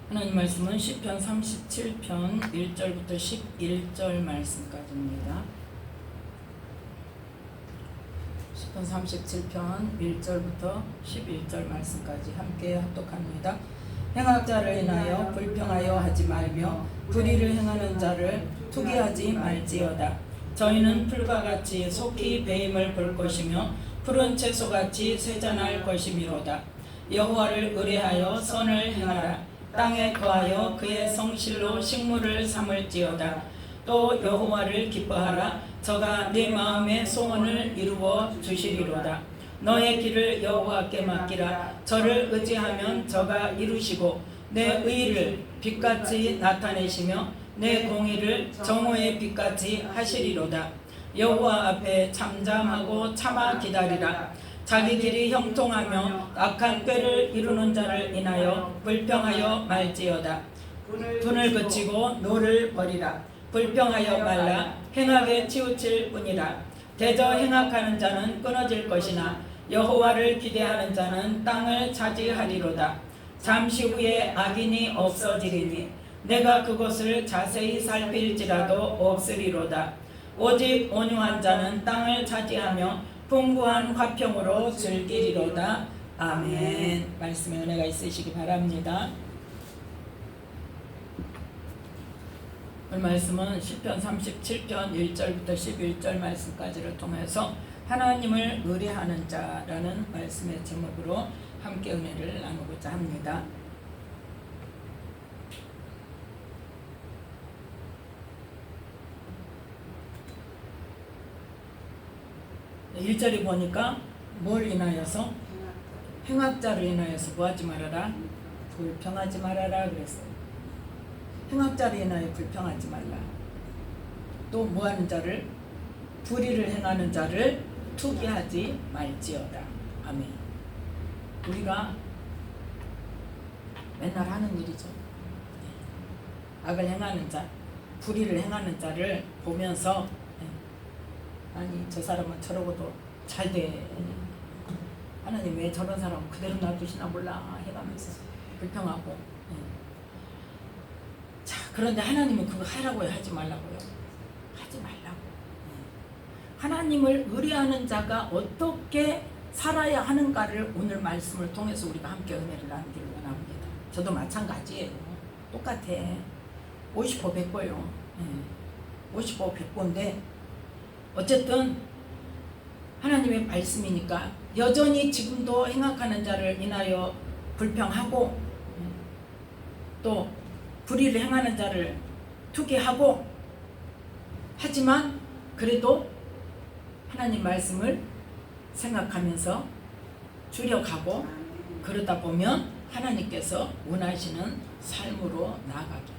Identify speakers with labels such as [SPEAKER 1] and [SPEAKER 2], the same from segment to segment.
[SPEAKER 1] 하나님 말씀은 시편 37편 1절부터 11절 말씀까지입니다. 시편 37편 1절부터 11절 말씀까지 함께 합독합니다. 행악자를 인하여 불평하여 하지 말며 불의를 행하는 자를 투기하지 말지어다. 저희는 풀과 같이 속히 배임을 볼 것이며 푸른 채소같이 쇠잔할 것이미로다. 여호와를 의뢰하여 선을 행하라. 땅에 거하여 그의 성실로 식물을 삼을지어다. 또 여호와를 기뻐하라. 저가 네 마음의 소원을 이루어 주시리로다. 너의 길을 여호와께 맡기라. 저를 의지하면 저가 이루시고 내 의를 빛같이 나타내시며 내 공의를 정오의 빛같이 하시리로다. 여호와 앞에 잠잠하고 참아 기다리라. 자기 길이 형통하며 악한 꾀를 이루는 자를 인하여 불평하여 말지어다. 분을 그치고 노를 버리라. 불평하여 말라. 행악에 치우칠 뿐이라. 대저 행악하는 자는 끊어질 것이나 여호와를 기대하는 자는 땅을 차지하리로다. 잠시 후에 악인이 없어지리니 내가 그것을 자세히 살필지라도 없으리로다. 오직 온유한 자는 땅을 차지하며 풍부한 화평으로 즐기리로다. 아멘. 말씀에 은혜가 있으시기 바랍니다. 오늘 말씀은 시편 37편 1절부터 11절 말씀까지를 통해서 하나님을 의뢰하는 자라는 말씀의 제목으로 함께 은혜를 나누고자 합니다. 1절에 보니까 뭘 인하여서? 행악자를 인하여서 뭐하지 말아라? 불평하지 말아라 그랬어요. 행악자를 인하여 불평하지 말라. 또 뭐하는 자를? 불의를 행하는 자를 투기하지 말지어다. 아멘. 우리가 맨날 하는 일이죠. 악을 행하는 자, 불의를 행하는 자를 보면서 아니 저 사람은 저러고도 잘 돼. 하나님 왜 저런 사람 그대로 놔두시나 몰라 해가면서 불평하고. 자, 그런데 하나님은 그거 하라고요? 하지 말라고요? 하지 말라고. 하나님을 의뢰하는 자가 어떻게 살아야 하는가를 오늘 말씀을 통해서 우리가 함께 은혜를 나누기를 원합니다. 저도 마찬가지예요. 똑같아. 50호 100호요. 50호 100호인데 어쨌든 하나님의 말씀이니까 여전히 지금도 행악하는 자를 인하여 불평하고 또 불의를 행하는 자를 투기하고 하지만 그래도 하나님 말씀을 생각하면서 줄여가고 그러다 보면 하나님께서 원하시는 삶으로 나아가게.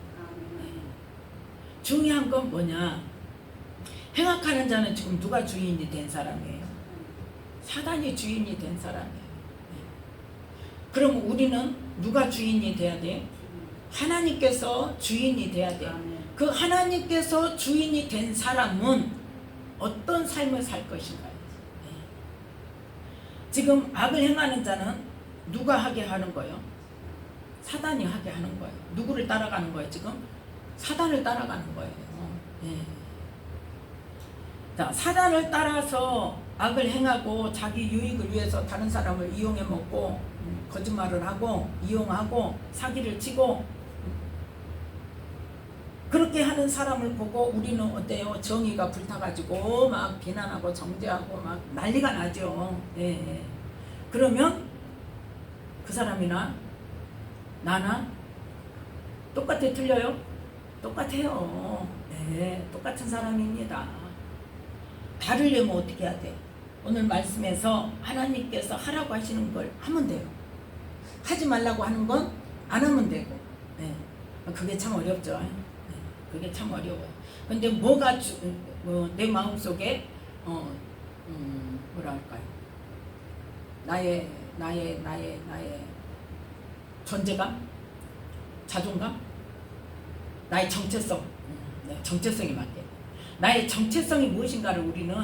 [SPEAKER 1] 중요한 건 뭐냐? 행악하는 자는 지금 누가 주인이 된 사람이에요? 사단이 주인이 된 사람이에요. 그럼 우리는 누가 주인이 돼야 돼? 하나님께서 주인이 돼야 돼. 그 하나님께서 주인이 된 사람은 어떤 삶을 살 것인가요? 지금 악을 행하는 자는 누가 하게 하는 거예요? 사단이 하게 하는 거예요. 누구를 따라가는 거예요 지금? 사단을 따라가는 거예요. 자, 사단을 따라서 악을 행하고 자기 유익을 위해서 다른 사람을 이용해 먹고 거짓말을 하고 이용하고 사기를 치고 그렇게 하는 사람을 보고 우리는 어때요? 정의가 불타가지고 막 비난하고 정죄하고 막 난리가 나죠. 그러면 그 사람이나 나나 똑같아 틀려요? 똑같아요. 똑같은 사람입니다. 다르려면 어떻게 해야 돼? 오늘 말씀에서 하나님께서 하라고 하시는 걸 하면 돼요. 하지 말라고 하는 건 안 하면 되고. 그게 참 어렵죠. 그게 참 어려워요. 근데 뭐가 내 마음속에 뭐라 할까요? 나의 존재감? 자존감? 나의 정체성. 정체성이 맞게. 나의 정체성이 무엇인가를 우리는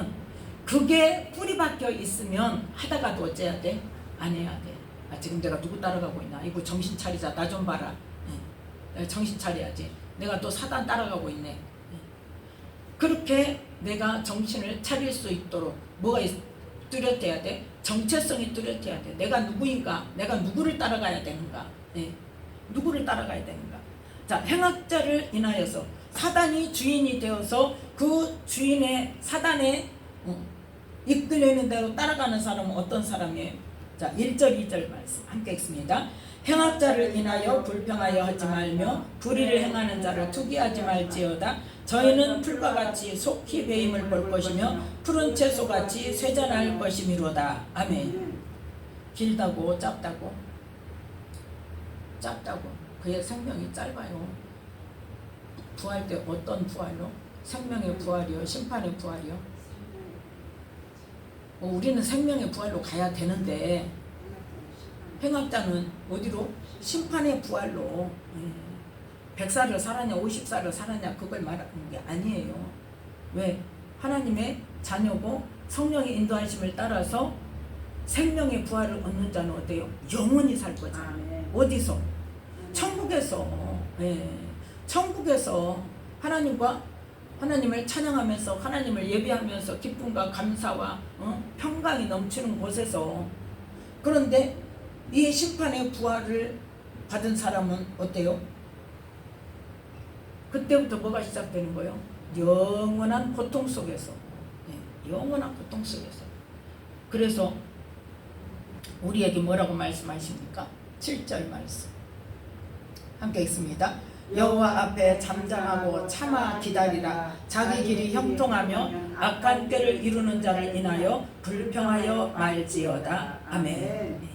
[SPEAKER 1] 그게 뿌리 박혀 있으면 하다가도 어째야 돼? 안 해야 돼. 지금 내가 누구 따라가고 있나? 이거 정신 차리자. 나 좀 봐라. 내가 정신 차려야지. 내가 또 사단 따라가고 있네. 그렇게 내가 정신을 차릴 수 있도록 뭐가 뚜렷해야 돼? 정체성이 뚜렷해야 돼. 내가 누구인가? 내가 누구를 따라가야 되는가? 누구를 따라가야 되는가? 자, 행악자를 인하여서 사단이 주인이 되어서 그 주인의 사단에 이끌리는 대로 따라가는 사람은 어떤 사람이에요? 자, 1절 2절 말씀 함께 읽습니다. 행악자를 인하여 불평하여 하지 말며 불의를 행하는 자를 투기하지 말지어다. 저희는 풀과 같이 속히 배임을 볼 것이며 푸른 채소같이 쇠잔할 것이미로다. 아멘. 길다고 짧다고? 짧다고. 그의 생명이 짧아요. 부활 때 어떤 부활로? 생명의 부활이요? 심판의 부활이요? 우리는 생명의 부활로 가야 되는데 행악자는 어디로? 심판의 부활로. 100살을 살았냐 50살을 살았냐 그걸 말하는 게 아니에요. 왜? 하나님의 자녀고 성령의 인도하심을 따라서 생명의 부활을 얻는 자는 어때요? 영원히 살 거죠. 어디서? 천국에서. 천국에서 하나님을 찬양하면서 하나님을 예배하면서 기쁨과 감사와 평강이 넘치는 곳에서. 그런데 이 심판의 부활을 받은 사람은 어때요? 그때부터 뭐가 시작되는 거예요? 영원한 고통 속에서. 영원한 고통 속에서. 그래서 우리에게 뭐라고 말씀하십니까? 7절 말씀 함께 읽습니다. 여호와 앞에 잠잠하고 참아 기다리라. 자기 길이 형통하며 악한 꾀를 이루는 자를 인하여 불평하여 말지어다. 아멘.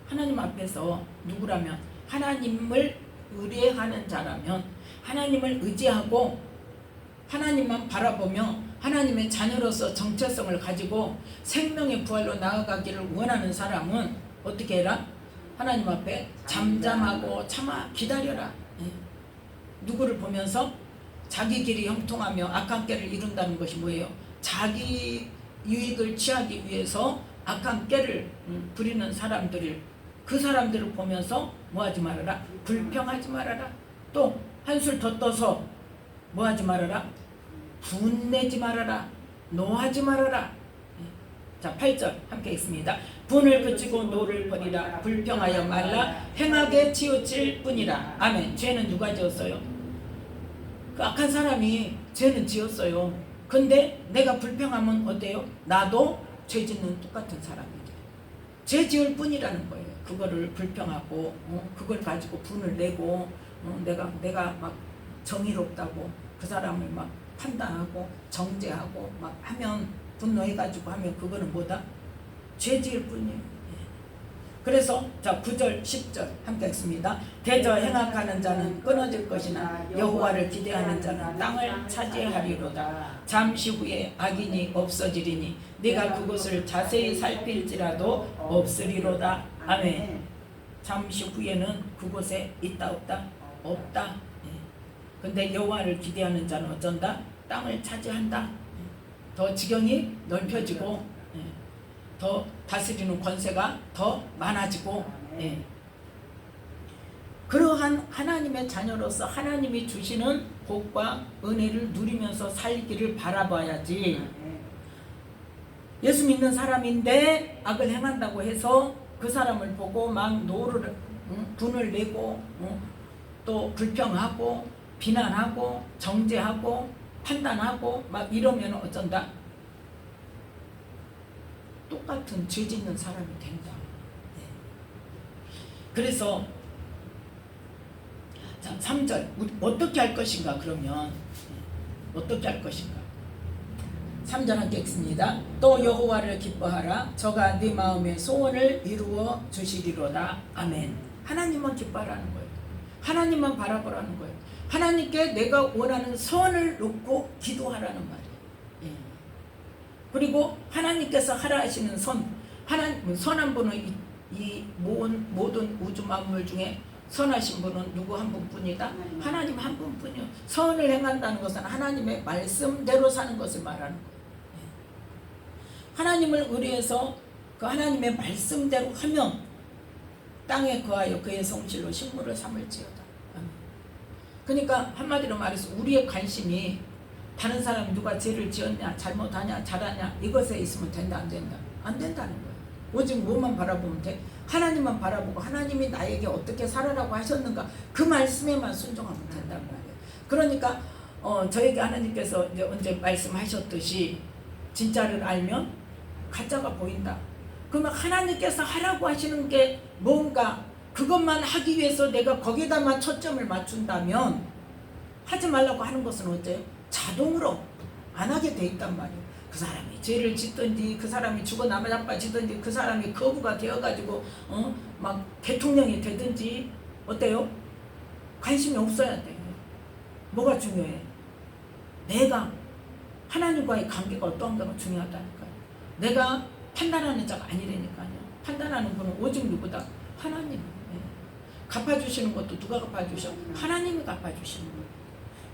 [SPEAKER 1] 하나님 앞에서 누구라면 하나님을 의뢰하는 자라면 하나님을 의지하고 하나님만 바라보며 하나님의 자녀로서 정체성을 가지고 생명의 부활로 나아가기를 원하는 사람은 어떻게 해라? 하나님 앞에 잠잠하고 참아 기다려라. 누구를 보면서? 자기 길이 형통하며 악한 꾀를 이룬다는 것이 뭐예요? 자기 유익을 취하기 위해서 악한 꾀를 부리는 사람들을, 그 사람들을 보면서 뭐하지 말아라? 불평하지 말아라. 또 한술 더 떠서 뭐하지 말아라? 분내지 말아라. 노하지 말아라. 자, 8절 함께 읽습니다. 분을 그치고 노를 버리라. 불평하여 말라. 행하게 치우칠 뿐이라. 아멘. 죄는 누가 지었어요? 그 악한 사람이 죄는 지었어요. 근데 내가 불평하면 어때요? 나도 죄 짓는 똑같은 사람이죠. 죄 지을 뿐이라는 거예요. 그거를 불평하고 그걸 가지고 분을 내고 내가 막 정의롭다고 그 사람을 막 판단하고 정죄하고 막 하면, 분노해가지고 하면 그거는 뭐다? 죄 지을 뿐이에요. 그래서 자 9절 10절 함께 읽습니다. 대저 행악하는 자는 끊어질 것이나 여호와를 기대하는 자는 땅을 차지하리로다. 잠시 후에 악인이 없어지리니 네가 그곳을 자세히 살필지라도 없으리로다. 아멘. 잠시 후에는 그곳에 있다 없다? 없다. 근데 여호와를 기대하는 자는 어쩐다? 땅을 차지한다. 더 지경이 넓혀지고 더 다스리는 권세가 더 많아지고. 그러한 하나님의 자녀로서 하나님이 주시는 복과 은혜를 누리면서 살기를 바라봐야지. 예수 믿는 사람인데 악을 행한다고 해서 그 사람을 보고 막 노를 분을 내고 또 불평하고 비난하고 정죄하고 판단하고 막 이러면 어쩐다? 똑같은 죄 짓는 사람이 된다. 그래서 자 3절 우리 어떻게 할 것인가? 그러면 어떻게 할 것인가? 3절 함께 읽습니다. 또 여호와를 기뻐하라. 저가 네 마음의 소원을 이루어 주시리로다. 아멘. 하나님만 기뻐하라는 거예요. 하나님만 바라보라는 거예요. 하나님께 내가 원하는 소원을 놓고 기도하라는 말이에요. 그리고 하나님께서 하라 하시는 선한 분은 이 모든 우주 만물 중에 선하신 분은 누구 한 분뿐이다? 하나님 한 분뿐이요. 선을 행한다는 것은 하나님의 말씀대로 사는 것을 말하는 거예요. 하나님을 의뢰해서 그 하나님의 말씀대로 하면 땅에 거하여 그의 성실로 식물을 삼을지어다. 그러니까 한마디로 말해서 우리의 관심이 다른 사람이 누가 죄를 지었냐, 잘못하냐, 잘하냐 이것에 있으면 된다, 안 된다? 안 된다는 거예요. 오직 뭐만 바라보면 돼? 하나님만 바라보고 하나님이 나에게 어떻게 살아라고 하셨는가 그 말씀에만 순종하면 된다는 거예요. 그러니까 저에게 하나님께서 이제 언제 말씀하셨듯이 진짜를 알면 가짜가 보인다. 그러면 하나님께서 하라고 하시는 게 뭔가 그것만 하기 위해서 내가 거기다만 초점을 맞춘다면 하지 말라고 하는 것은 어때요? 자동으로 안 하게 돼 있단 말이에요. 그 사람이 죄를 짓든지 그 사람이 죽어 나빠지든지 그 사람이 거부가 되어가지고 막 대통령이 되든지 어때요? 관심이 없어야 돼요. 뭐가 중요해? 내가 하나님과의 관계가 어떤가가 중요하다니까요. 내가 판단하는 자가 아니라니까요. 판단하는 분은 오직 누구다? 하나님. 갚아주시는 것도 누가 갚아주셔? 하나님이 갚아주시는 거예요.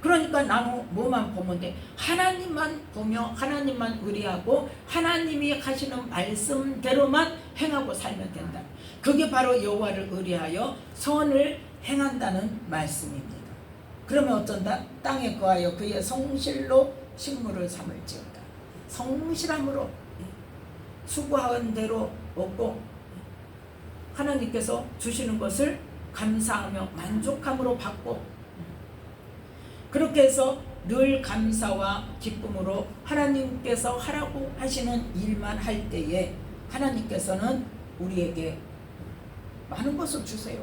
[SPEAKER 1] 그러니까 나는 뭐만 보면 돼? 하나님만 보며 하나님만 의리하고 하나님이 하시는 말씀대로만 행하고 살면 된다. 그게 바로 여호와를 의리하여 선을 행한다는 말씀입니다. 그러면 어쩐다? 땅에 거하여 그의 성실로 식물을 삼을지어다. 성실함으로 수고한 대로 얻고 하나님께서 주시는 것을 감사하며 만족함으로 받고 그렇게 해서 늘 감사와 기쁨으로 하나님께서 하라고 하시는 일만 할 때에 하나님께서는 우리에게 많은 것을 주세요.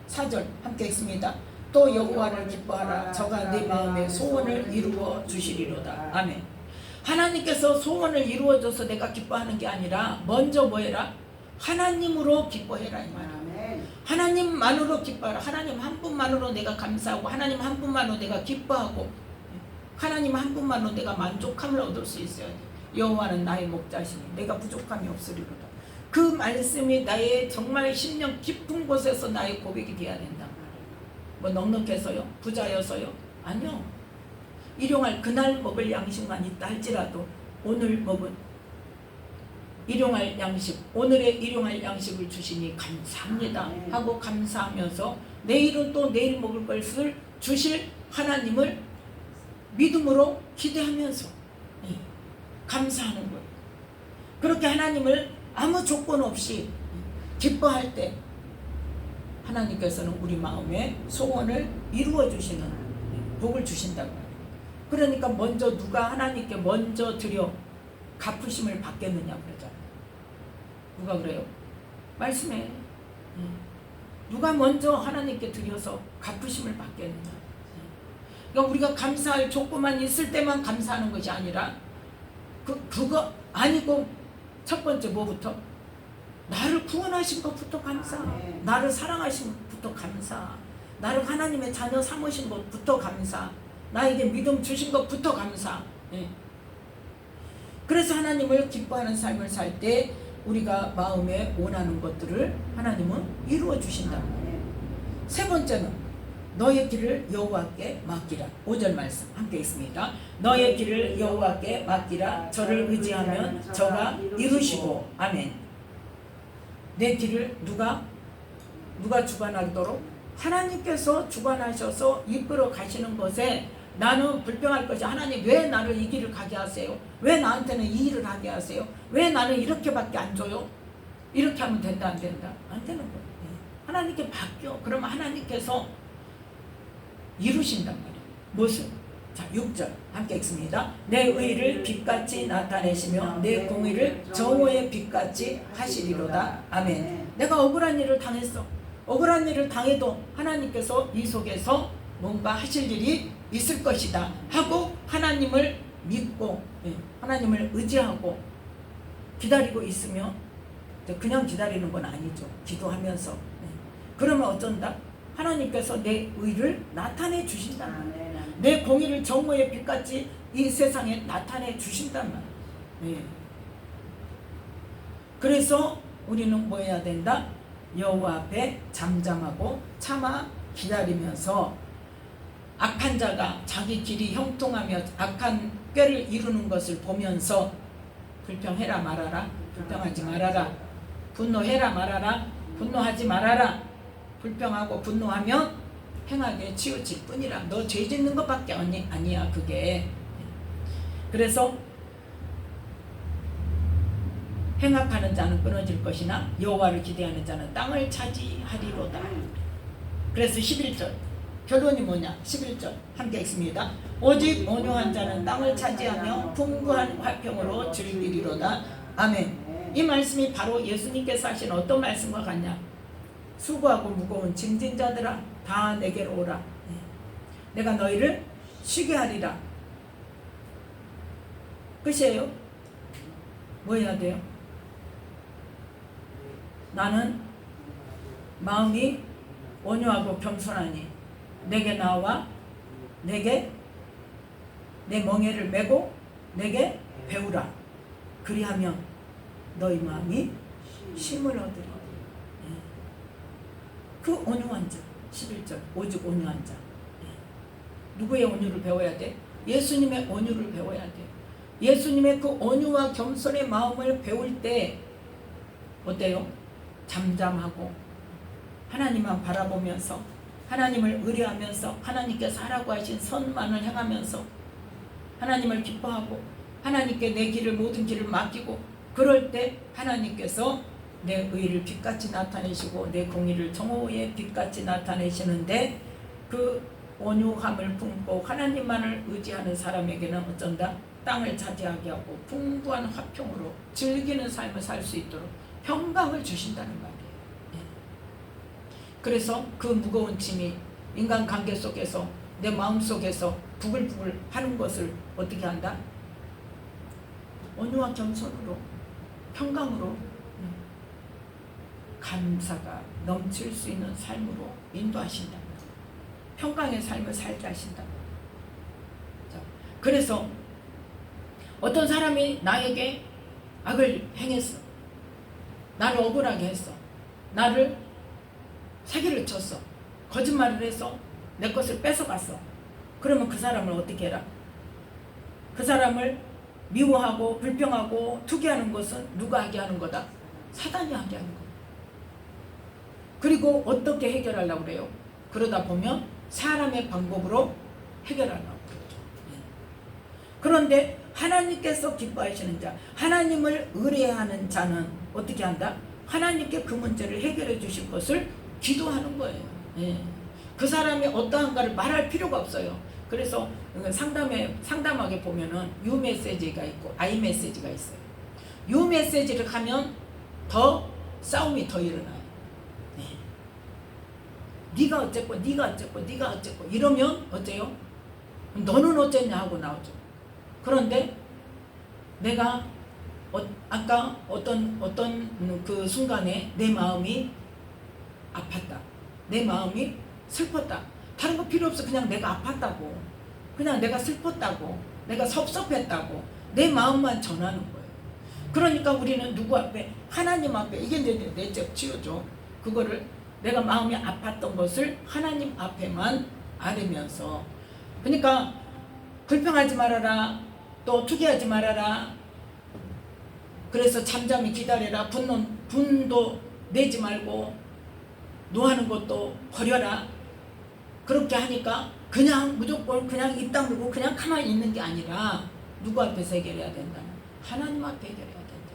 [SPEAKER 1] 4절 함께 읽습니다. 또 여호와를 기뻐하라. 저가 네 마음의 소원을 이루어 주시리로다. 아멘. 하나님께서 소원을 이루어줘서 내가 기뻐하는 게 아니라 먼저 뭐 해라? 하나님으로 기뻐해라 이 말이야. 하나님만으로 기뻐하라. 하나님 한 분만으로 내가 감사하고 하나님 한 분만으로 내가 기뻐하고 하나님 한 분만으로 내가 만족함을 얻을 수 있어야 돼. 여호와는 나의 목자시니 내가 부족함이 없으리로다. 그 말씀이 나의 정말 심령 깊은 곳에서 나의 고백이 돼야 된다. 뭐 넉넉해서요? 부자여서요? 아니요. 일용할 그날 먹을 양식만 있다 할지라도 오늘 먹은 일용할 양식, 오늘의 일용할 양식을 주시니 감사합니다 하고 감사하면서 내일은 또 내일 먹을 것을 주실 하나님을 믿음으로 기대하면서 감사하는 거예요. 그렇게 하나님을 아무 조건 없이 기뻐할 때 하나님께서는 우리 마음에 소원을 이루어 주시는 복을 주신다고 해요. 그러니까 먼저 누가 하나님께 먼저 드려 갚으심을 받겠느냐 그러잖아요. 누가 그래요? 말씀에 누가 먼저 하나님께 드려서 갚으심을 받겠느냐. 그러니까 우리가 감사할 조건만 있을 때만 감사하는 것이 아니라 그거 아니고 첫 번째 뭐부터? 나를 구원하신 것부터 감사. 나를 사랑하신 것부터 감사. 나를 하나님의 자녀 삼으신 것부터 감사. 나에게 믿음 주신 것부터 감사. 그래서 하나님을 기뻐하는 삶을 살 때 우리가 마음에 원하는 것들을 하나님은 이루어 주신다. 세 번째는 너의 길을 여호와께 맡기라. 5절 말씀 함께 있습니다. 너의 길을 여호와께 맡기라. 저를 의지하면 저가 이루시고. 아멘. 내 길을 누가 주관하도록? 하나님께서 주관하셔서 이끌어 가시는 것에 나는 불평할 것이 하나님 왜 나를 이 길을 가게 하세요? 왜 나한테는 이 일을 하게 하세요? 왜 나는 이렇게밖에 안 줘요? 이렇게 하면 된다 안 된다? 안 되는 거예요. 하나님께 맡겨. 그러면 하나님께서 이루신단 말이에요. 무엇을? 자 6절 함께 읽습니다. 내 의를 빛같이 나타내시며 내 공의를 정오의 빛같이 하시리로다. 아멘. 내가 억울한 일을 당했어. 억울한 일을 당해도 하나님께서 이 속에서 뭔가 하실 일이 있을 것이다 하고 하나님을 믿고 하나님을 의지하고 기다리고 있으면 그냥 기다리는 건 아니죠. 기도하면서 그러면 어쩐다? 하나님께서 내 의를 나타내 주신다. 내 공의를 정오의 빛같이 이 세상에 나타내 주신단 말이에요. 그래서 우리는 뭐 해야 된다? 여호와 앞에 잠잠하고 참아 기다리면서 악한 자가 자기 길이 형통하며 악한 꾀를 이루는 것을 보면서 불평해라 말아라. 불평하지 말아라. 분노해라 말아라. 분노하지 말아라. 불평하고 분노하면 행하게 치우칠 뿐이라. 너 죄 짓는 것밖에 아니야 그게. 그래서 행악하는 자는 끊어질 것이나 여호와를 기대하는 자는 땅을 차지하리로다. 그래서 11절 결론이 뭐냐? 11절 함께 읽습니다. 오직 온유한 자는 땅을 차지하며 풍부한 화평으로 즐기리로다. 아멘. 이 말씀이 바로 예수님께서 하신 어떤 말씀과 같냐? 수고하고 무거운 짐진 자들아 다 내게로 오라. 내가 너희를 쉬게 하리라. 끝이에요. 뭐 해야 돼요? 나는 마음이 온유하고 겸손하니 내게 나와 내게 내 멍에를 메고 내게 배우라. 그리하면 너희 마음이 쉼을 얻으리라. 그 온유한 자 11절 오직 온유한 자. 누구의 온유를 배워야 돼? 예수님의 온유를 배워야 돼. 예수님의 그 온유와 겸손의 마음을 배울 때 어때요? 잠잠하고 하나님만 바라보면서 하나님을 의뢰하면서 하나님께서 하라고 하신 선만을 행하면서 하나님을 기뻐하고 하나님께 내 길을 모든 길을 맡기고 그럴 때 하나님께서 내 의를 빛같이 나타내시고 내 공의를 정오의 빛같이 나타내시는데 그 온유함을 품고 하나님만을 의지하는 사람에게는 어쩐다? 땅을 차지하게 하고 풍부한 화평으로 즐기는 삶을 살 수 있도록 평강을 주신다는 말이에요. 그래서 그 무거운 짐이 인간관계 속에서 내 마음속에서 부글부글 하는 것을 어떻게 한다? 온유와 겸손으로 평강으로 감사가 넘칠 수 있는 삶으로 인도하신다. 평강의 삶을 살게 하신다. 그래서 어떤 사람이 나에게 악을 행했어. 나를 억울하게 했어. 나를 사기를 쳤어. 거짓말을 해서 내 것을 뺏어갔어. 그러면 그 사람을 어떻게 해라? 그 사람을 미워하고 불평하고 투기하는 것은 누가 하게 하는 거다? 사단이 하게 하는 거다. 그리고 어떻게 해결하려고 그래요? 그러다 보면 사람의 방법으로 해결하려고 그러죠. 그런데 하나님께서 기뻐하시는 자, 하나님을 의뢰하는 자는 어떻게 한다? 하나님께 그 문제를 해결해 주실 것을 기도하는 거예요. 그 사람이 어떠한가를 말할 필요가 없어요. 그래서 상담하게 보면은 U 메시지가 있고 I 메시지가 있어요. U 메시지를 하면 더 싸움이 더 일어나요. 네가 어쨌고 네가 어쨌고 네가 어쨌고 이러면 어때요? 너는 어쨌냐 하고 나오죠. 그런데 내가 아까 어떤 그 순간에 내 마음이 아팠다. 내 마음이 슬펐다. 다른 거 필요 없어. 그냥 내가 아팠다고. 그냥 내가 슬펐다고. 내가 섭섭했다고. 내 마음만 전하는 거예요. 그러니까 우리는 누구 앞에? 하나님 앞에. 이게 내적 치유죠. 그거를 내가 마음이 아팠던 것을 하나님 앞에만 아뢰면서. 그러니까 불평하지 말아라. 또 투기하지 말아라. 그래서 잠잠히 기다려라. 분도 내지 말고 노하는 것도 버려라. 그렇게 하니까 그냥 무조건 그냥 입 다물고 그냥 가만히 있는 게 아니라 누구 앞에서 해결해야 된다? 하나님 앞에 해결해야 된다.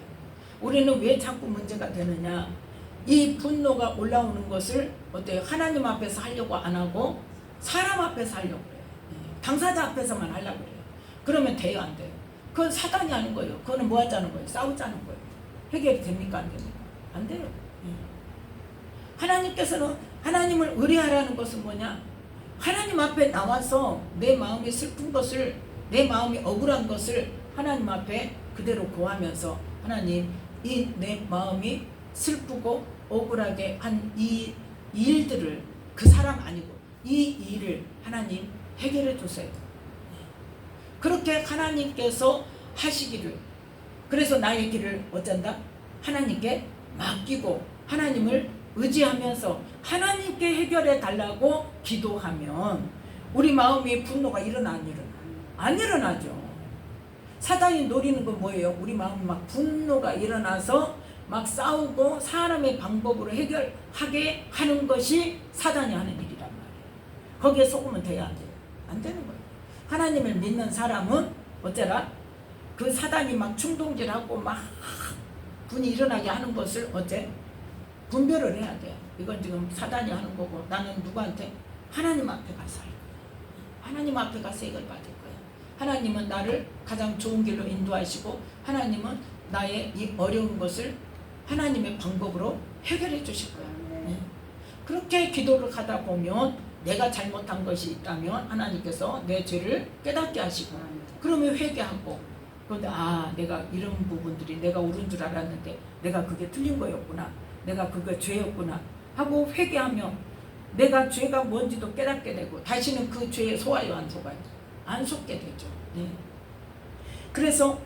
[SPEAKER 1] 우리는 왜 자꾸 문제가 되느냐? 이 분노가 올라오는 것을 어때요? 하나님 앞에서 하려고 안 하고 사람 앞에서 하려고 그래요. 당사자 앞에서만 하려고 그래요. 그러면 돼요, 안 돼요? 그건 사단이 하는 거예요. 그거는 뭐 하자는 거예요? 싸우자는 거예요. 해결이 됩니까, 안 됩니까? 안 돼요. 하나님께서는 하나님을 의뢰하라는 것은 뭐냐? 하나님 앞에 나와서 내 마음이 슬픈 것을, 내 마음이 억울한 것을 하나님 앞에 그대로 고하면서 하나님, 이 내 마음이 슬프고 억울하게 한 이 일들을, 그 사람 아니고 이 일을 하나님 해결해 주세요. 그렇게 하나님께서 하시기를. 그래서 나의 길을 어쩐다? 하나님께 맡기고 하나님을 의지하면서 하나님께 해결해 달라고 기도하면 우리 마음이 분노가 일어나 안 일어나? 안 일어나죠. 사단이 노리는 건 뭐예요? 우리 마음이 막 분노가 일어나서 막 싸우고 사람의 방법으로 해결하게 하는 것이 사단이 하는 일이란 말이에요. 거기에 속으면 돼야 안 돼요? 안 되는 거예요. 하나님을 믿는 사람은 어째라? 그 사단이 막 충동질하고 막 분이 일어나게 하는 것을 어째? 분별을 해야 돼요. 이건 지금 사단이 하는 거고 나는 누구한테? 하나님 앞에 가서 할 거야. 하나님 앞에 가서 이걸 받을 거야. 하나님은 나를 가장 좋은 길로 인도하시고 하나님은 나의 이 어려운 것을 하나님의 방법으로 해결해 주실 거야. 네. 그렇게 기도를 하다 보면 내가 잘못한 것이 있다면 하나님께서 내 죄를 깨닫게 하시고 그러면 회개하고 그런데 내가 이런 부분들이 내가 옳은 줄 알았는데 내가 그게 틀린 거였구나. 내가 그게 죄였구나 하고 회개하면 내가 죄가 뭔지도 깨닫게 되고 다시는 그 죄에 속아요 안 속아요? 안 속게 되죠. 네. 그래서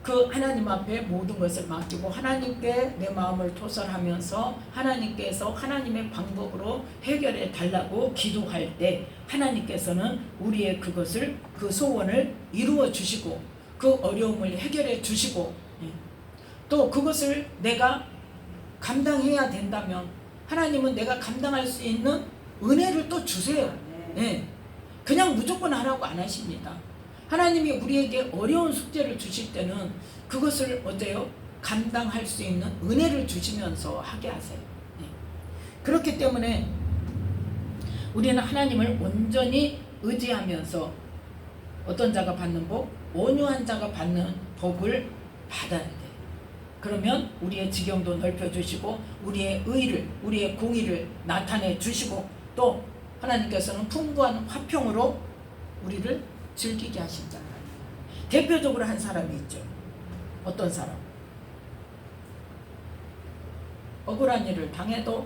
[SPEAKER 1] 그 하나님 앞에 모든 것을 맡기고 하나님께 내 마음을 토설하면서 하나님께서 하나님의 방법으로 해결해 달라고 기도할 때 하나님께서는 우리의 그것을 그 소원을 이루어 주시고 그 어려움을 해결해 주시고 또 그것을 내가 감당해야 된다면 하나님은 내가 감당할 수 있는 은혜를 또 주세요. 네. 그냥 무조건 하라고 안 하십니다. 하나님이 우리에게 어려운 숙제를 주실 때는 그것을 어때요? 감당할 수 있는 은혜를 주시면서 하게 하세요. 네. 그렇기 때문에 우리는 하나님을 온전히 의지하면서 어떤 자가 받는 복? 온유한 자가 받는 복을 받아야 돼. 그러면 우리의 지경도 넓혀주시고 우리의 의를 우리의 공의를 나타내 주시고 또 하나님께서는 풍부한 화평으로 우리를 즐기게 하신다. 대표적으로 한 사람이 있죠. 어떤 사람? 억울한 일을 당해도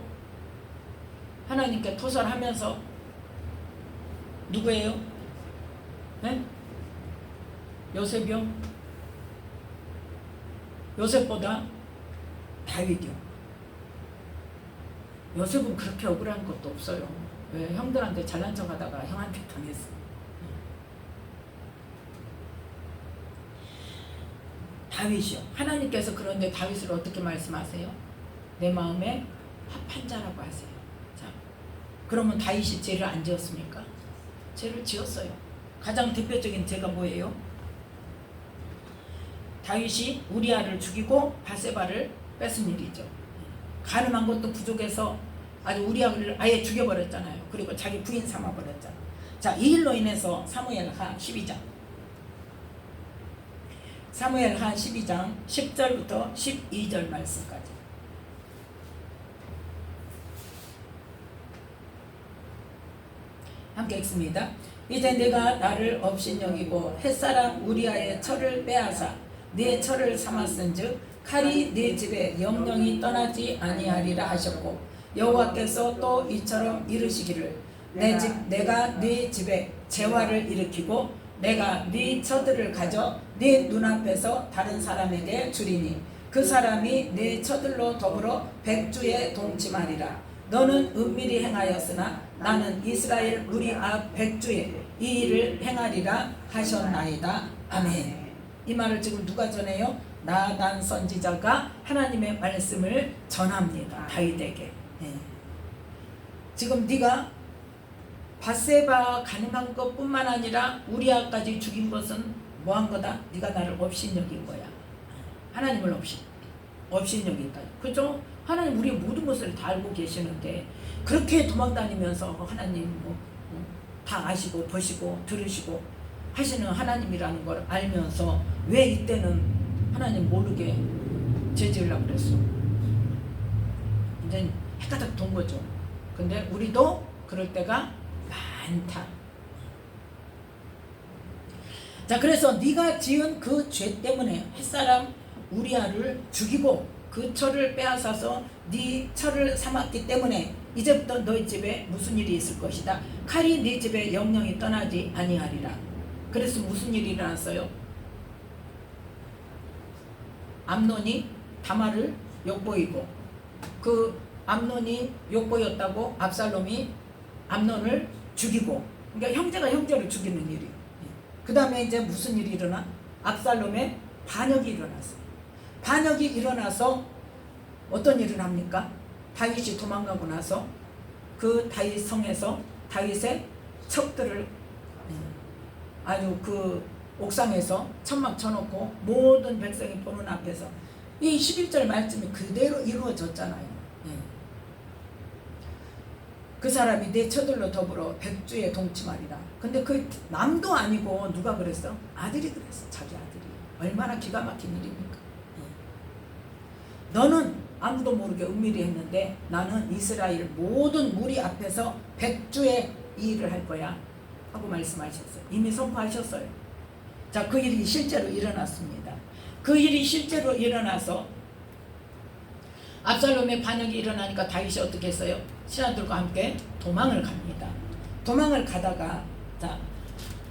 [SPEAKER 1] 하나님께 토설하면서 누구예요? 네? 요셉이요? 요셉보다 다윗이요. 요셉은 그렇게 억울한 것도 없어요. 왜? 형들한테 잘난 척하다가 형한테 당했어. 다윗이요. 하나님께서 그런데 다윗을 어떻게 말씀하세요? 내 마음에 합한 자라고 하세요. 자, 그러면 다윗이 죄를 안 지었습니까? 죄를 지었어요. 가장 대표적인 죄가 뭐예요? 다윗이 우리아를 죽이고 바세바를 뺏은 일이죠. 가늠한 것도 부족해서 아주 우리아를 아예 죽여버렸잖아요. 그리고 자기 부인 삼아버렸잖아요. 자, 이 일로 인해서 사무엘하 12장 사무엘하 12장 10절부터 12절 말씀까지 함께 읽습니다. 이제 내가 나를 업신여기고 햇사람 우리아의 철을 빼앗아 네 철을 삼았은즉 칼이 네 집에 영영이 떠나지 아니하리라 하셨고 여호와께서 또 이처럼 이르시기를 내가 네 집에 재화를 일으키고 내가 네 처들을 가져 네 눈앞에서 다른 사람에게 주리니 그 사람이 네 처들로 더불어 백주에 동침하리라. 너는 은밀히 행하였으나 나는 이스라엘 우리 앞 백주에 이 일을 행하리라 하셨나이다. 아멘. 이 말을 지금 누가 전해요? 나단 선지자가 하나님의 말씀을 전합니다. 다윗에게. 네. 지금 네가 바세바 가늠한 것뿐만 아니라 우리아까지 죽인 것은 뭐한 거다? 네가 나를 업신여긴 거야. 하나님을 업신여긴다. 그죠? 하나님 우리의 모든 것을 다 알고 계시는데 그렇게 도망다니면서 하나님 다 아시고 보시고 들으시고 하시는 하나님이라는 걸 알면서 왜 이때는 하나님 모르게 죄 지으려고 그랬어? 이제 헷가닥 돈 거죠. 근데 우리도 그럴 때가 많다. 자, 그래서 네가 지은 그 죄 때문에 햇사람 우리아를 죽이고 그 철을 빼앗아서 네 철을 삼았기 때문에 이제부터 너희 집에 무슨 일이 있을 것이다. 칼이 네 집에 영영이 떠나지 아니하리라. 그래서 무슨 일이 일어났어요? 암논이 다말을 욕보이고 그 암논이 욕보였다고 압살롬이 암논을 죽이고 그러니까 형제가 형제를 죽이는 일이. 그 다음에 이제 무슨 일이 일어나? 압살롬의 반역이 일어났어요. 반역이 일어나서 어떤 일을 합니까? 다윗이 도망가고 나서 그 다윗 성에서 다윗의 척들을 아주 그 옥상에서 천막 쳐놓고 모든 백성이 보는 앞에서 이 11절 말씀이 그대로 이루어졌잖아요. 예. 그 사람이 내 처들로 더불어 백주에 동침하리라. 근데 그 남도 아니고 누가 그랬어? 아들이 그랬어. 자기 아들이. 얼마나 기가 막힌 일입니까? 예. 너는 아무도 모르게 은밀히 했는데 나는 이스라엘 모든 무리 앞에서 백주의 이 일을 할 거야 하고 말씀하셨어요. 이미 선포하셨어요. 자, 그 일이 실제로 일어났습니다. 그 일이 실제로 일어나서 압살롬의 반역이 일어나니까 다윗이 어떻게 했어요? 신하들과 함께 도망을 갑니다. 도망을 가다가 자,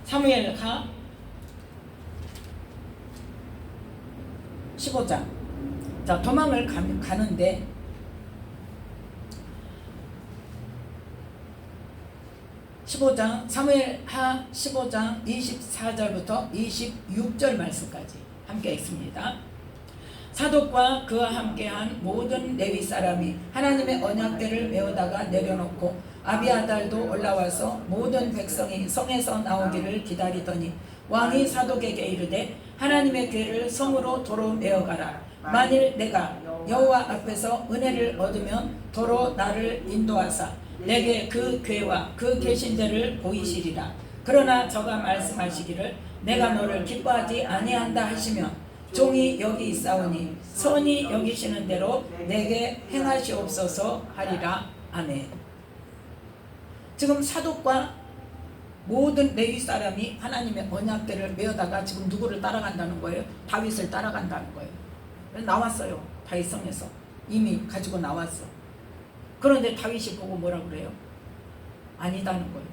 [SPEAKER 1] 사무엘하 15장. 자, 도망을 가는데 사무엘하 15장 24절부터 26절 말씀까지 함께 읽습니다. 사독과 그와 함께한 모든 레위 사람이 하나님의 언약궤를 메어다가 내려놓고 아비아달도 올라와서 모든 백성이 성에서 나오기를 기다리더니 왕이 사독에게 이르되 하나님의 궤를 성으로 도로 메어가라. 만일 내가 여호와 앞에서 은혜를 얻으면 도로 나를 인도하사 내게 그 궤와 그 계신 데를 보이시리라. 그러나 저가 말씀하시기를 내가 너를 기뻐하지 아니한다 하시면 종이 여기 있사오니 선히 여기시는 대로 내게 행하시옵소서 하리라. 아멘. 지금 사독과 모든 레위 사람이 하나님의 언약궤를 메어다가 지금 누구를 따라간다는 거예요? 다윗을 따라간다는 거예요. 나왔어요. 다윗성에서 이미 가지고 나왔어. 그런데 다윗이 보고 뭐라 그래요? 아니다는 거예요.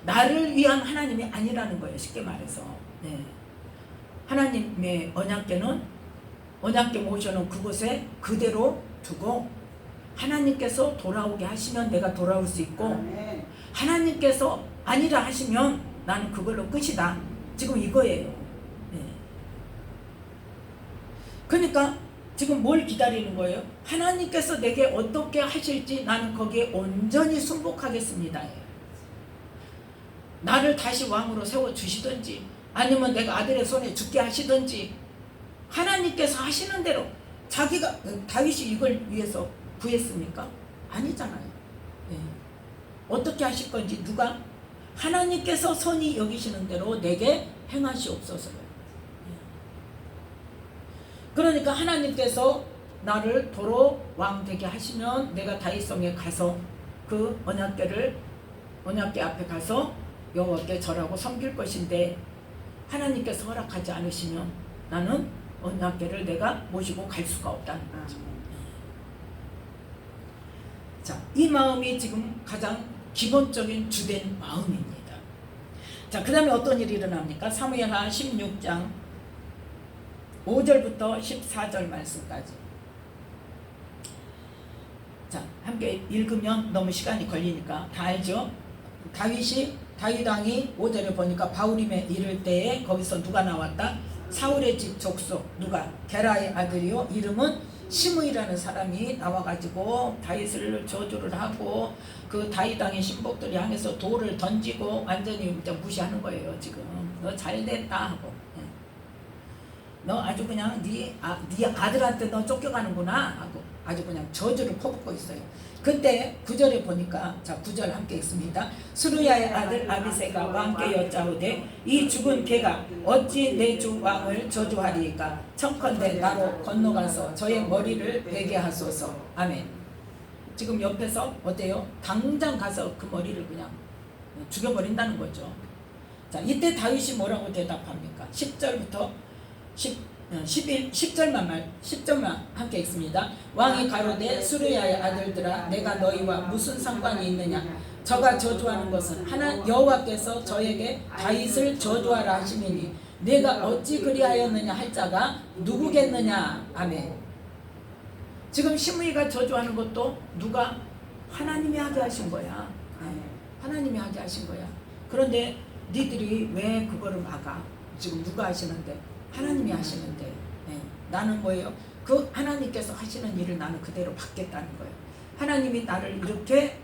[SPEAKER 1] 나를 위한 하나님이 아니라는 거예요. 쉽게 말해서. 네. 하나님의 언약궤는 언약궤 모셔놓은 그곳에 그대로 두고 하나님께서 돌아오게 하시면 내가 돌아올 수 있고 하나님께서 아니라 하시면 나는 그걸로 끝이다. 지금 이거예요. 네. 그러니까 지금 뭘 기다리는 거예요? 하나님께서 내게 어떻게 하실지 나는 거기에 온전히 순복하겠습니다. 나를 다시 왕으로 세워주시든지 아니면 내가 아들의 손에 죽게 하시든지 하나님께서 하시는 대로 자기가 다윗이 이걸 위해서 구했습니까? 아니잖아요. 네. 어떻게 하실 건지 누가? 하나님께서 선히 여기시는 대로 내게 행하시옵소서요. 그러니까 하나님께서 나를 도로 왕 되게 하시면 내가 다윗성에 가서 그 언약궤 앞에 가서 여호와께 절하고 섬길 것인데 하나님께서 허락하지 않으시면 나는 언약궤를 내가 모시고 갈 수가 없다는 거죠. 자, 이 마음이 지금 가장 기본적인 주된 마음입니다. 자, 그 다음에 어떤 일이 일어납니까? 사무엘하 16장 5절부터 14절 말씀까지. 자, 함께 읽으면 너무 시간이 걸리니까 다 알죠? 다윗 왕이 5절에 보니까 바후림에 이를 때에 거기서 누가 나왔다? 사울의 집 족속 누가? 게라의 아들이요 이름은 시므이라는 사람이 나와가지고 다윗을 저주를 하고 그 다윗 왕의 신복들이 향해서 돌을 던지고 완전히 무시하는 거예요. 지금 너 잘됐다 하고 너 아주 그냥 네 아들한테 너 쫓겨가는구나 하고 아주 그냥 저주를 퍼붓고 있어요. 그때 9절에 보니까 자 9절 함께 읽습니다. 스루야의 아들 아비새가 왕께 여짜오되 이 죽은 개가 어찌 내 주 왕을 저주하리이까 청컨대 나로 건너가서 저의 머리를 베게 하소서. 아멘. 지금 옆에서 어때요? 당장 가서 그 머리를 그냥 죽여버린다는 거죠. 자 이때 다윗이 뭐라고 대답합니까? 10절부터 10절만 함께 읽습니다. 왕이 가로되 수르야의 아들들아 내가 너희와 무슨 상관이 있느냐? 저가 저주하는 것은 여호와께서 저에게 다윗을 저주하라 하시니 내가 어찌 그리하였느냐 할 자가 누구겠느냐. 아멘. 지금 시므이가 저주하는 것도 누가? 하나님이 하게 하신 거야. 하나님이 하게 하신 거야. 그런데 니들이 왜 그거를 막아? 지금 누가 하시는데? 하나님이 하시는데 나는 뭐예요? 그 하나님께서 하시는 일을 나는 그대로 받겠다는 거예요. 하나님이 나를 이렇게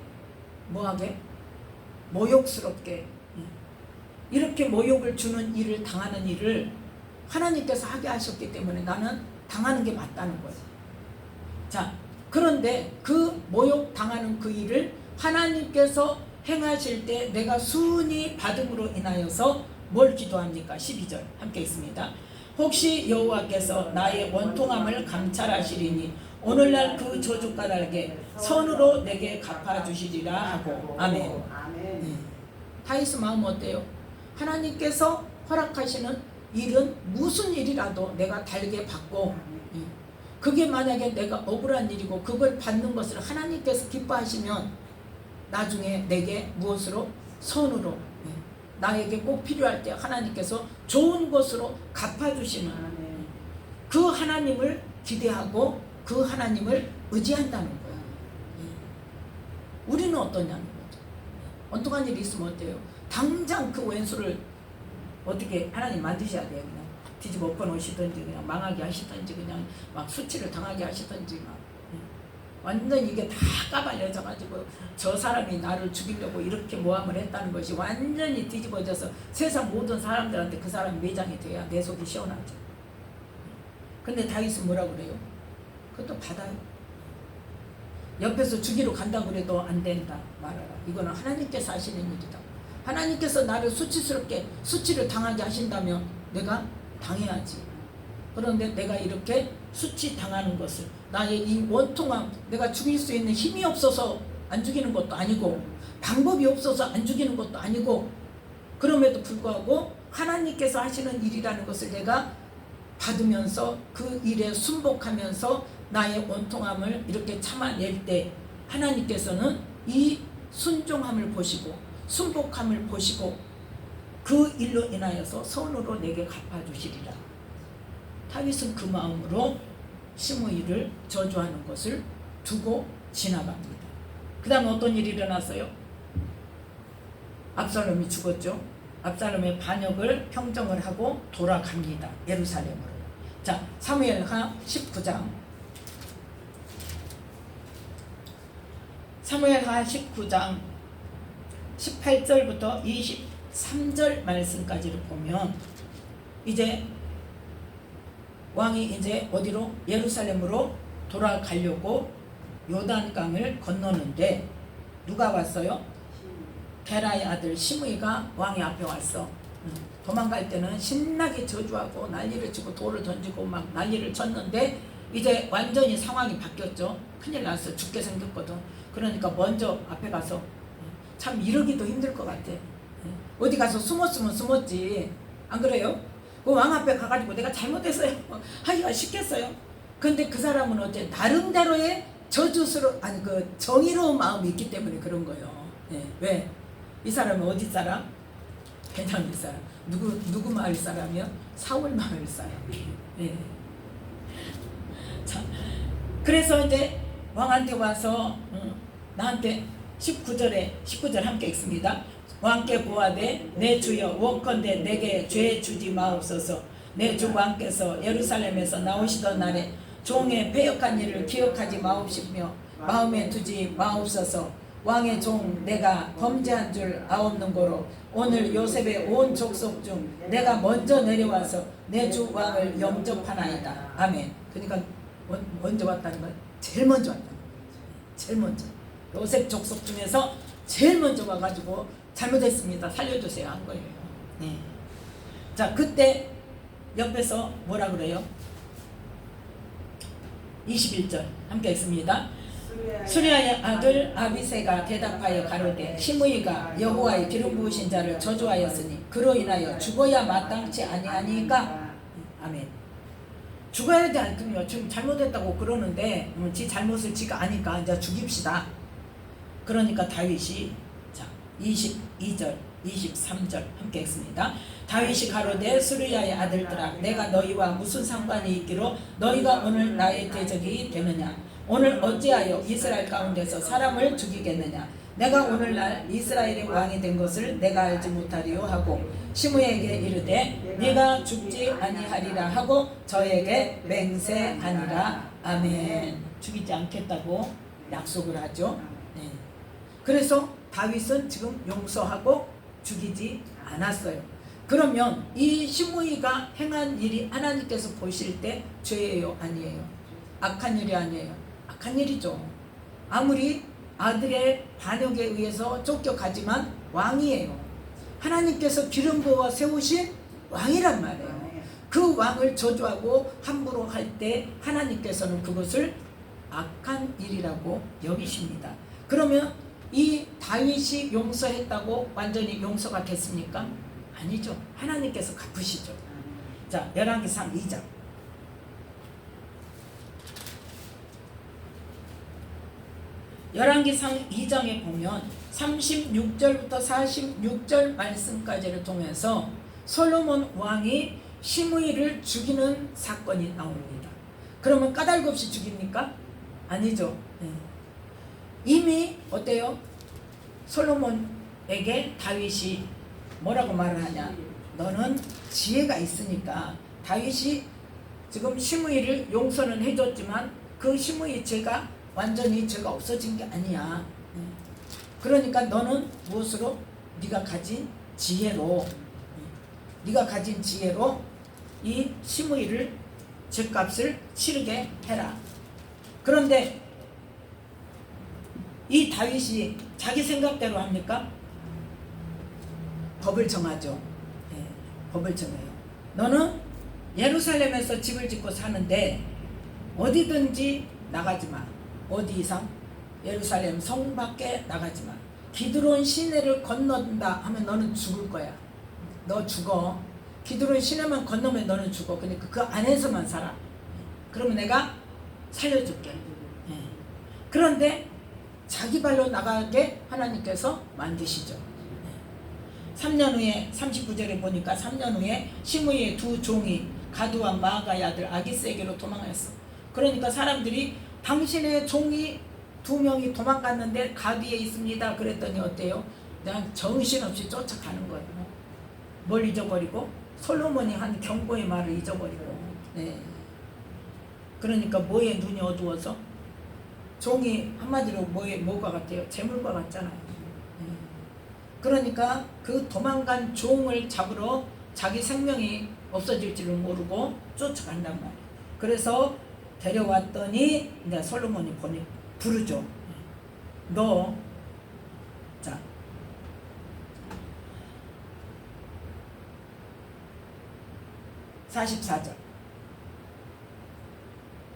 [SPEAKER 1] 뭐하게? 모욕스럽게 이렇게 모욕을 주는 일을 당하는 일을 하나님께서 하게 하셨기 때문에 나는 당하는 게 맞다는 거예요. 자, 그런데 그 모욕 당하는 그 일을 하나님께서 행하실 때 내가 순히 받음으로 인하여서 뭘 기도합니까? 12절 함께 있습니다. 혹시 여호와께서 나의 원통함을 감찰하시리니 오늘날 그 저주가닥에 선으로 내게 갚아주시리라 하고. 아멘. 다윗 마음 어때요? 하나님께서 허락하시는 일은 무슨 일이라도 내가 달게 받고, 그게 만약에 내가 억울한 일이고 그걸 받는 것을 하나님께서 기뻐하시면 나중에 내게 무엇으로? 선으로, 나에게 꼭 필요할 때 하나님께서 좋은 것으로 갚아주시는 그 하나님을 기대하고 그 하나님을 의지한다는 거야. 우리는 어떠냐는 거죠. 엉뚱한 일이 있으면 어때요? 당장 그 왼수를 어떻게 하나님 만드셔야 돼요. 그냥 뒤집어 엎어 놓으시든지 그냥 망하게 하시든지 그냥 막 수치를 당하게 하시든지 막 완전 이게 다 까발려져 가지고 저 사람이 나를 죽이려고 이렇게 모함을 했다는 것이 완전히 뒤집어져서 세상 모든 사람들한테 그 사람이 매장이 돼야 내 속이 시원하죠. 근데 다윗은 뭐라고 그래요? 그것도 받아요. 옆에서 죽이러 간다고 그래도 안 된다 말아라. 이거는 하나님께서 하시는 일이다. 하나님께서 나를 수치스럽게 수치를 당하게 하신다면 내가 당해야지. 그런데 내가 이렇게 수치 당하는 것을, 나의 이 원통함, 내가 죽일 수 있는 힘이 없어서 안 죽이는 것도 아니고 방법이 없어서 안 죽이는 것도 아니고, 그럼에도 불구하고 하나님께서 하시는 일이라는 것을 내가 받으면서 그 일에 순복하면서 나의 원통함을 이렇게 참아낼 때 하나님께서는 이 순종함을 보시고 순복함을 보시고 그 일로 인하여서 선으로 내게 갚아주시리라. 다윗은 그 마음으로 시므이를 저주하는 것을 두고 지나갑니다. 그 다음에 어떤 일이 일어났어요? 압살롬이 죽었죠. 압살롬의 반역을 평정을 하고 돌아갑니다. 예루살렘으로. 자, 사무엘하 19장. 사무엘하 19장 18절부터 23절 말씀까지를 보면 이제 왕이 이제 어디로? 예루살렘으로 돌아가려고 요단강을 건너는데 누가 왔어요? 게라의 아들 시므이가 왕의 앞에 왔어. 도망갈 때는 신나게 저주하고 난리를 치고 돌을 던지고 막 난리를 쳤는데 이제 완전히 상황이 바뀌었죠. 큰일 났어. 죽게 생겼거든. 그러니까 먼저 앞에 가서, 참 이러기도 힘들 것 같아. 어디 가서 숨었으면 숨었지. 안 그래요? 그 왕 앞에 가가지고 내가 잘못했어요 하기가 쉽겠어요? 근데 그 사람은 어째 나름대로의 아니 그 정의로운 마음이 있기 때문에 그런 거예요. 왜? 이 사람은 어디 사람? 베냐민 사람. 누구 마을 사람이요? 사울 마을 사람. 자, 그래서 이제 왕한테 와서 나한테 19절 함께 읽습니다. 왕께 고하되 내 주여 원컨대 내게 죄 주지 마옵소서. 내 주 왕께서 예루살렘에서 나오시던 날에 종의 패역한 일을 기억하지 마옵시며 마음에 두지 마옵소서. 왕의 종 내가 범죄한 줄 아옵는 고로 오늘 요셉의 온 족속 중 내가 먼저 내려와서 내 주 왕을 영접하나이다. 아멘. 그러니까 먼저 왔다는 건 제일 먼저 왔다는 거예요. 제일 먼저. 요셉 족속 중에서 제일 먼저 와가지고 잘못했습니다. 살려주세요 한 거예요. 자, 그때 옆에서 뭐라 그래요? 21절 함께 읽습니다. 수리아의 아들 아비새가 대답하여 가로되 시므이가 여호와의 기름 부으신 자를 저주하였으니 그로 인하여 죽어야 마땅치 아니하니까. 아멘. 죽어야 돼. 않군요. 지금 잘못했다고 그러는데 지 잘못을 지가 아니까 이제 죽입시다. 그러니까 다윗이 22절 23절 함께 읽습니다. 다윗이 가로되 수르야의 아들들아 내가 너희와 무슨 상관이 있기로 너희가 오늘 나의 대적이 되느냐. 오늘 어찌하여 이스라엘 가운데서 사람을 죽이겠느냐. 내가 오늘날 이스라엘의 왕이 된 것을 내가 알지 못하리요 하고 시므에게 이르되 네가 죽지 아니하리라 하고 저에게 맹세하니라. 아멘. 죽이지 않겠다고 약속을 하죠. 그래서 다윗은 지금 용서하고 죽이지 않았어요. 그러면 이 시므이가 행한 일이 하나님께서 보실 때 죄예요, 아니에요? 악한 일이 아니에요. 악한 일이죠. 아무리 아들의 반역에 의해서 쫓겨가지만 왕이에요. 하나님께서 기름 부어 세우신 왕이란 말이에요. 그 왕을 저주하고 함부로 할 때 하나님께서는 그것을 악한 일이라고 여기십니다. 그러면 이 다윗이 용서했다고 완전히 용서가 됐습니까? 아니죠. 하나님께서 갚으시죠. 자, 열왕기상 2장. 열왕기상 2장에 보면 36절부터 46절 말씀까지를 통해서 솔로몬 왕이 시므이를 죽이는 사건이 나옵니다. 그러면 까닭 없이 죽입니까? 아니죠. 네. 이미 어때요? 솔로몬에게 다윗이 뭐라고 말을 하냐? 너는 지혜가 있으니까. 다윗이 지금 시므이를 용서는 해줬지만 그 시므이 죄가 완전히 죄가 없어진 게 아니야. 그러니까 너는 무엇으로? 네가 가진 지혜로, 네가 가진 지혜로 이 시므이를 죄값을 치르게 해라. 그런데 이 다윗이 자기 생각대로 합니까? 법을 정하죠. 네, 법을 정해요. 너는 예루살렘에서 집을 짓고 사는데 어디든지 나가지 마. 어디 이상? 예루살렘 성 밖에 나가지 마. 기드론 시내를 건넌다 하면 너는 죽을 거야. 너 죽어. 기드론 시내만 건너면 너는 죽어. 그러니까 그 안에서만 살아. 그러면 내가 살려줄게. 네. 그런데 자기 발로 나가게 하나님께서 만드시죠. 3년 후에 39절에 보니까 3년 후에 시므이의 두 종이 가드와 마아가의 아들 아기스에게로 도망했어. 그러니까 사람들이 당신의 종이 2명이 도망갔는데 가드에 있습니다. 그랬더니 어때요? 그냥 정신없이 쫓아가는 거예요. 뭘 잊어버리고? 솔로몬이 한 경고의 말을 잊어버리고. 네. 그러니까 뭐에 눈이 어두워서? 종이 한마디로 뭐가 같아요? 재물과 같잖아요. 네. 그러니까 그 도망간 종을 잡으러 자기 생명이 없어질 줄을 모르고 쫓아간단 말이에요. 그래서 데려왔더니 이제 솔로몬이 부르죠. 너, 자, 44절,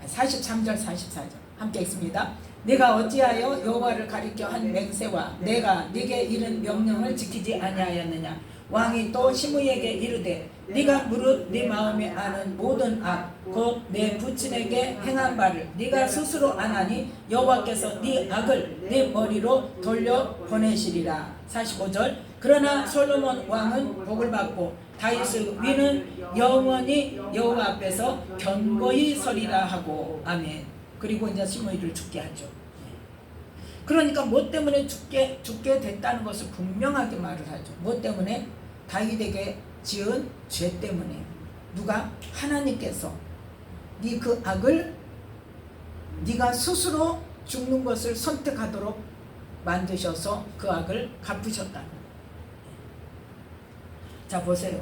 [SPEAKER 1] 43절, 44절 함께 읽습니다. 내가 어찌하여 여호와를 가리켜 한 맹세와 내가 네게 이른 명령을 지키지 아니하였느냐. 왕이 또 시므이에게 이르되 네가 무릇 네 마음에 아는 모든 악 곧 내 부친에게 행한 바를 네가 스스로 안하니 여호와께서 네 악을 네 머리로 돌려 보내시리라. 45절 그러나 솔로몬 왕은 복을 받고 다윗의 위는 영원히 여호와 앞에서 견고히 서리라 하고. 아멘. 그리고 이제 시므이를 죽게 하죠. 그러니까 뭐 때문에 죽게 됐다는 것을 분명하게 말을 하죠. 뭐 때문에? 다윗에게 지은 죄 때문에. 누가? 하나님께서 네 그 악을 네가 스스로 죽는 것을 선택하도록 만드셔서 그 악을 갚으셨다. 자 보세요.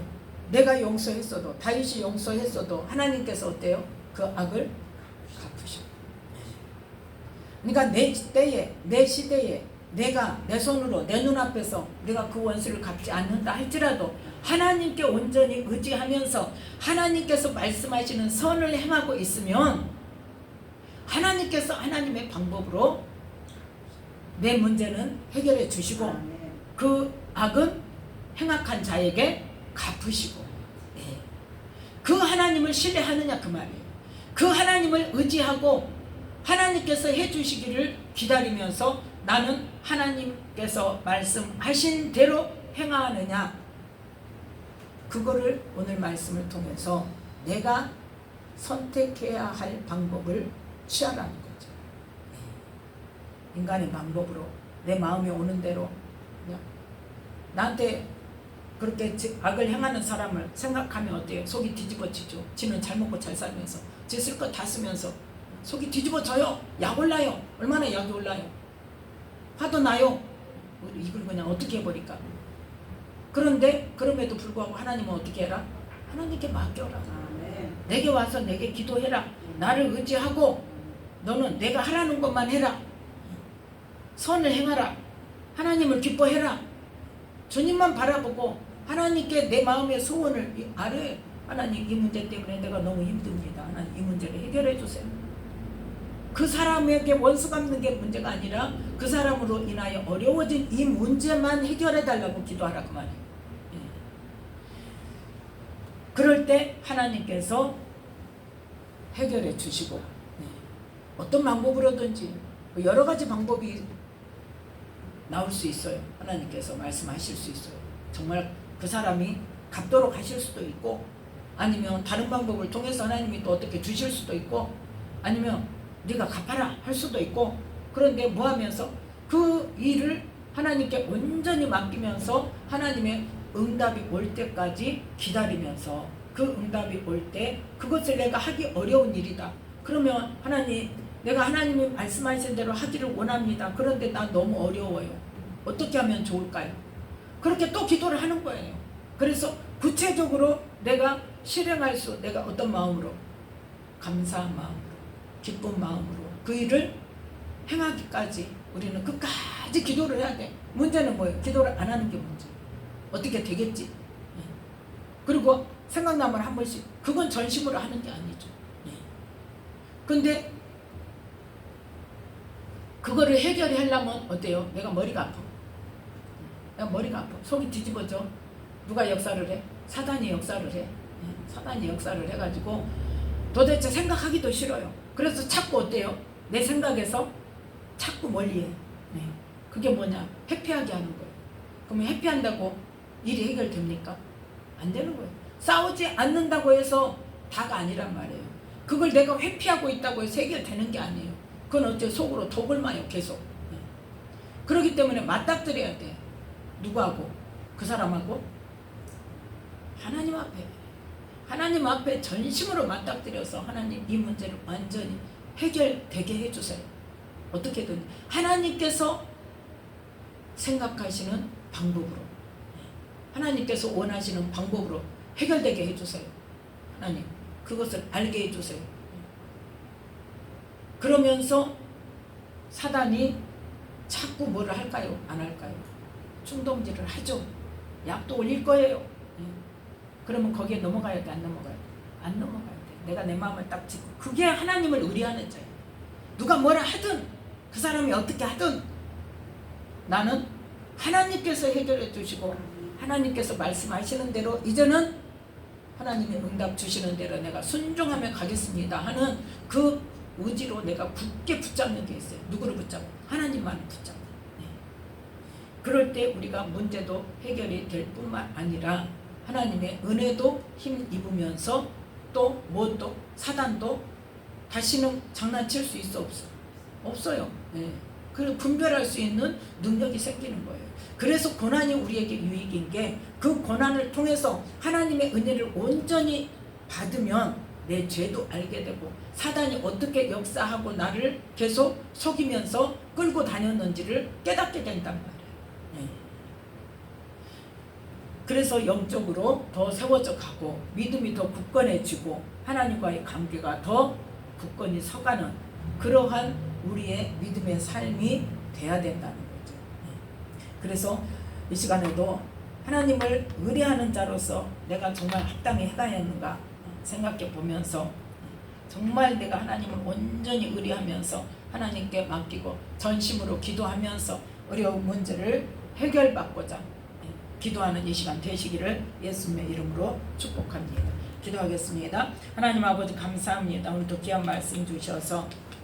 [SPEAKER 1] 내가 용서했어도 다윗이 용서했어도 하나님께서 어때요? 그 악을 갚으셔. 그러니까 내 때에 내 시대에 내가 내 손으로 내 눈앞에서 내가 그 원수를 갚지 않는다 할지라도 하나님께 온전히 의지하면서 하나님께서 말씀하시는 선을 행하고 있으면 하나님께서 하나님의 방법으로 내 문제는 해결해 주시고 그 악은 행악한 자에게 갚으시고. 그 하나님을 신뢰하느냐 그 말이에요. 그 하나님을 의지하고 하나님께서 해주시기를 기다리면서 나는 하나님께서 말씀하신 대로 행하느냐, 그거를 오늘 말씀을 통해서 내가 선택해야 할 방법을 취하라는 거죠. 인간의 방법으로 내 마음이 오는 대로 그냥 나한테 그렇게 악을 행하는 사람을 생각하면 어때요? 속이 뒤집어지죠. 지는 잘 먹고 잘 살면서 지 쓸 것 다 쓰면서 속이 뒤집어져요. 약 올라요. 얼마나 약이 올라요. 화도 나요. 이걸 그냥 어떻게 해버릴까. 그런데 그럼에도 불구하고 하나님은 어떻게 해라? 하나님께 맡겨라. 내게 와서 내게 기도해라. 나를 의지하고 너는 내가 하라는 것만 해라. 선을 행하라. 하나님을 기뻐해라. 주님만 바라보고 하나님께 내 마음의 소원을 아뢰. 하나님, 이 문제 때문에 내가 너무 힘듭니다. 하나님, 이 문제를 해결해 주세요. 그 사람에게 원수 갚는 게 문제가 아니라 그 사람으로 인하여 어려워진 이 문제만 해결해 달라고 기도하라 그 말이에요. 예. 그럴 때 하나님께서 해결해 주시고, 예. 어떤 방법으로든지 여러 가지 방법이 나올 수 있어요. 하나님께서 말씀하실 수 있어요. 정말 그 사람이 갚도록 하실 수도 있고, 아니면 다른 방법을 통해서 하나님이 또 어떻게 주실 수도 있고, 아니면 네가 갚아라 할 수도 있고. 그런데 뭐 하면서 그 일을 하나님께 온전히 맡기면서 하나님의 응답이 올 때까지 기다리면서, 그 응답이 올 때 그것을 내가 하기 어려운 일이다. 그러면 하나님, 내가 하나님이 말씀하신 대로 하기를 원합니다. 그런데 나 너무 어려워요. 어떻게 하면 좋을까요? 그렇게 또 기도를 하는 거예요. 그래서 구체적으로 내가 실행할 수, 내가 어떤 마음으로? 감사한 마음으로, 기쁜 마음으로 그 일을 행하기까지 우리는 끝까지 기도를 해야 돼. 문제는 뭐예요? 기도를 안 하는 게 문제. 어떻게 되겠지? 그리고 생각나면 한 번씩, 그건 전심으로 하는 게 아니죠. 근데 그거를 해결하려면 어때요? 내가 머리가 아파. 내가 머리가 아파. 속이 뒤집어져. 누가 역사를 해? 사단이 역사를 해. 사단이 역사를 해가지고 도대체 생각하기도 싫어요. 그래서 자꾸 어때요? 내 생각에서 자꾸 멀리해. 그게 뭐냐? 회피하게 하는 거예요. 그러면 회피한다고 일이 해결됩니까? 안 되는 거예요. 싸우지 않는다고 해서 다가 아니란 말이에요. 그걸 내가 회피하고 있다고 해서 해결되는 게 아니에요. 그건 어째 속으로 독을 마요, 계속. 그렇기 때문에 맞닥뜨려야 돼. 누구하고? 그 사람하고? 하나님 앞에. 하나님 앞에 전심으로 맞닥뜨려서 하나님, 이 문제를 완전히 해결되게 해주세요. 어떻게든 하나님께서 생각하시는 방법으로, 하나님께서 원하시는 방법으로 해결되게 해주세요. 하나님, 그것을 알게 해주세요. 그러면서 사단이 자꾸 뭐를 할까요? 안 할까요? 충동질을 하죠. 약도 올릴 거예요. 그러면 거기에 넘어가야 돼? 안 넘어가야 돼? 안 넘어가야 돼. 내가 내 마음을 딱 짚고, 그게 하나님을 의뢰하는 자예요. 누가 뭐라 하든, 그 사람이 어떻게 하든 나는 하나님께서 해결해 주시고 하나님께서 말씀하시는 대로, 이제는 하나님의 응답 주시는 대로 내가 순종하며 가겠습니다 하는 그 의지로 내가 굳게 붙잡는 게 있어요. 누구를 붙잡고? 하나님만을 붙잡고. 그럴 때 우리가 문제도 해결이 될 뿐만 아니라 하나님의 은혜도 힘입으면서 또 뭐 사단도 다시는 장난칠 수 있어? 없어? 없어요. 그리고 분별할 수 있는 능력이 생기는 거예요. 그래서 고난이 우리에게 유익인 게, 그 고난을 통해서 하나님의 은혜를 온전히 받으면 내 죄도 알게 되고, 사단이 어떻게 역사하고 나를 계속 속이면서 끌고 다녔는지를 깨닫게 된단 말이에요. 그래서 영적으로 더 세워져 가고, 믿음이 더 굳건해지고, 하나님과의 관계가 더 굳건히 서가는 그러한 우리의 믿음의 삶이 돼야 된다는 거죠. 그래서 이 시간에도 하나님을 의뢰하는 자로서 내가 정말 합당히 해가야하는가 생각해 보면서, 정말 내가 하나님을 온전히 의뢰하면서 하나님께 맡기고 전심으로 기도하면서 어려운 문제를 해결받고자 기도하는 이 시간 되시기를 예수님의 이름으로 축복합니다. 기도하겠습니다. 하나님 아버지, 감사합니다. 오늘도 귀한 말씀 주셔서